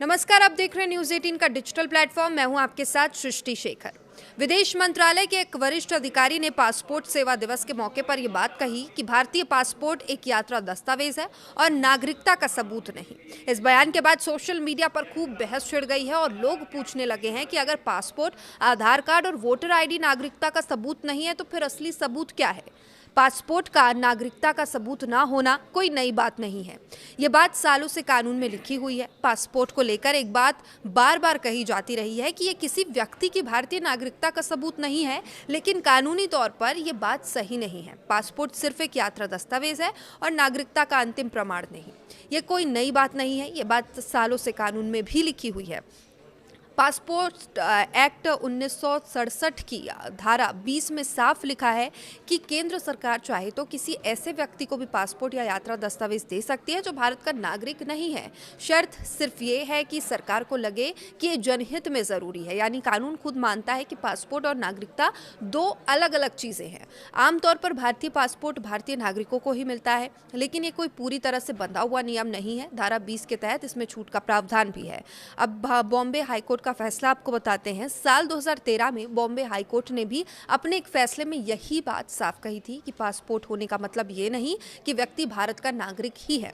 नमस्कार, आप देख रहे हैं न्यूज़ 18 का डिजिटल प्लेटफॉर्म। मैं हूं आपके साथ सृष्टि शेखर। विदेश मंत्रालय के एक वरिष्ठ अधिकारी ने पासपोर्ट सेवा दिवस के मौके पर यह बात कही कि भारतीय पासपोर्ट एक यात्रा दस्तावेज है और नागरिकता का सबूत नहीं। इस बयान के बाद सोशल मीडिया पर खूब बहस छिड़ गई है और लोग पूछने लगे हैं कि अगर पासपोर्ट, आधार कार्ड और वोटर आईडी नागरिकता का सबूत नहीं है तो फिर असली सबूत क्या है। पासपोर्ट का नागरिकता का सबूत ना होना कोई नई बात नहीं है। ये बात सालों से कानून में लिखी हुई है। पासपोर्ट को लेकर एक बात बार बार कही जाती रही है कि ये किसी व्यक्ति की भारतीय नागरिकता का सबूत नहीं है, लेकिन कानूनी तौर पर यह बात सही नहीं है। पासपोर्ट सिर्फ एक यात्रा दस्तावेज है और नागरिकता का अंतिम प्रमाण नहीं। ये कोई नई बात नहीं है, ये बात सालों से कानून में भी लिखी हुई है। पासपोर्ट एक्ट 1967 की धारा 20 में साफ लिखा है कि केंद्र सरकार चाहे तो किसी ऐसे व्यक्ति को भी पासपोर्ट या यात्रा दस्तावेज दे सकती है जो भारत का नागरिक नहीं है। शर्त सिर्फ ये है कि सरकार को लगे कि ये जनहित में ज़रूरी है, यानी कानून खुद मानता है कि पासपोर्ट और नागरिकता दो अलग अलग चीज़ें हैं। आमतौर पर भारतीय पासपोर्ट भारतीय नागरिकों को ही मिलता है, लेकिन ये कोई पूरी तरह से बंधा हुआ नियम नहीं है। धारा 20 के तहत इसमें छूट का प्रावधान भी है। अब बॉम्बे हाईकोर्ट का फैसला आपको बताते हैं। साल 2013 में बॉम्बे हाईकोर्ट ने भी अपने एक फैसले में यही बात साफ कही थी कि पासपोर्ट होने का मतलब ये नहीं कि व्यक्ति भारत का नागरिक ही है।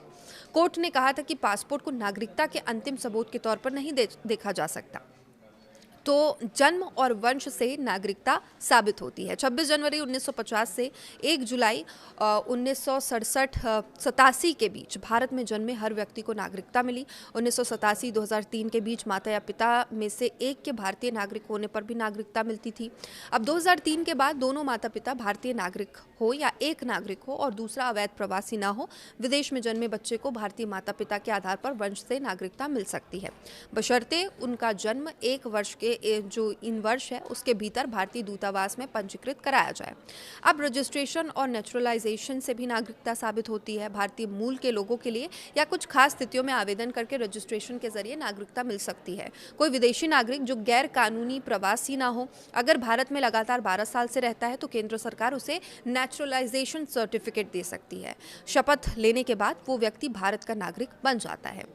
कोर्ट ने कहा था कि पासपोर्ट को नागरिकता के अंतिम सबूत के तौर पर नहीं देखा जा सकता, तो जन्म और वंश से नागरिकता साबित होती है। 26 जनवरी 1950 से 1 जुलाई 1987 के बीच भारत में जन्मे हर व्यक्ति को नागरिकता मिली। 1987-2003 के बीच माता या पिता में से एक के भारतीय नागरिक होने पर भी नागरिकता मिलती थी। अब 2003 के बाद दोनों माता पिता भारतीय नागरिक हो या एक नागरिक हो और दूसरा अवैध प्रवासी ना हो, विदेश में जन्मे बच्चे को भारतीय माता पिता के आधार पर वंश से नागरिकता मिल सकती है, बशर्ते उनका जन्म 1 वर्ष के जो इन वर्ष है उसके भीतर भारतीय दूतावास में पंजीकृत कराया जाए। अब रजिस्ट्रेशन और नेचुरलाइजेशन से भी नागरिकता साबित होती है। भारतीय मूल के लोगों के लिए या कुछ खास स्थितियों में आवेदन करके रजिस्ट्रेशन के जरिए नागरिकता मिल सकती है। कोई विदेशी नागरिक जो गैर कानूनी प्रवासी ना हो, अगर भारत में लगातार 12 साल से रहता है तो केंद्र सरकार उसे नेचुरलाइजेशन सर्टिफिकेट दे सकती है। शपथ लेने के बाद वो व्यक्ति भारत का नागरिक बन जाता है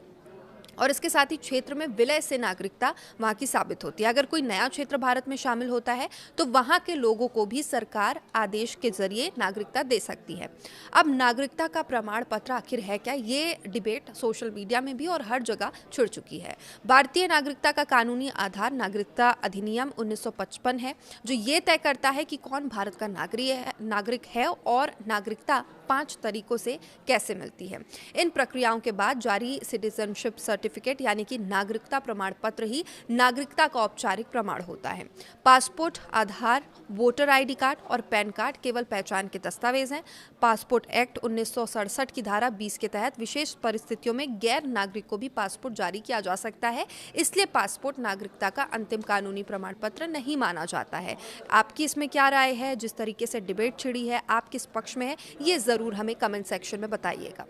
और इसके साथ ही क्षेत्र में विलय से नागरिकता वहाँ की साबित होती है। अगर कोई नया क्षेत्र भारत में शामिल होता है तो वहाँ के लोगों को भी सरकार आदेश के जरिए नागरिकता दे सकती है। अब नागरिकता का प्रमाण पत्र आखिर है क्या, ये डिबेट सोशल मीडिया में भी और हर जगह छिड़ चुकी है। भारतीय नागरिकता का कानूनी आधार नागरिकता अधिनियम 1955 है, जो ये तय करता है कि कौन भारत का नागरिक है और नागरिकता 5 तरीकों से कैसे मिलती है। इन प्रक्रियाओं के बाद जारी सिटीजनशिप सर्टिफिकेट यानी कि नागरिकता प्रमाण पत्र ही नागरिकता का औपचारिक प्रमाण होता है। पासपोर्ट, आधार, वोटर आईडी कार्ड और पैन कार्ड केवल पहचान के दस्तावेज हैं। पासपोर्ट एक्ट 1967 की धारा 20 के तहत विशेष परिस्थितियों में गैर नागरिक को भी पासपोर्ट जारी किया जा सकता है, इसलिए पासपोर्ट नागरिकता का अंतिम कानूनी प्रमाण पत्र नहीं माना जाता है। आपकी इसमें क्या राय है? जिस तरीके से डिबेट छिड़ी है, आप किस पक्ष में है, ये जरूर हमें कमेंट सेक्शन में बताइएगा।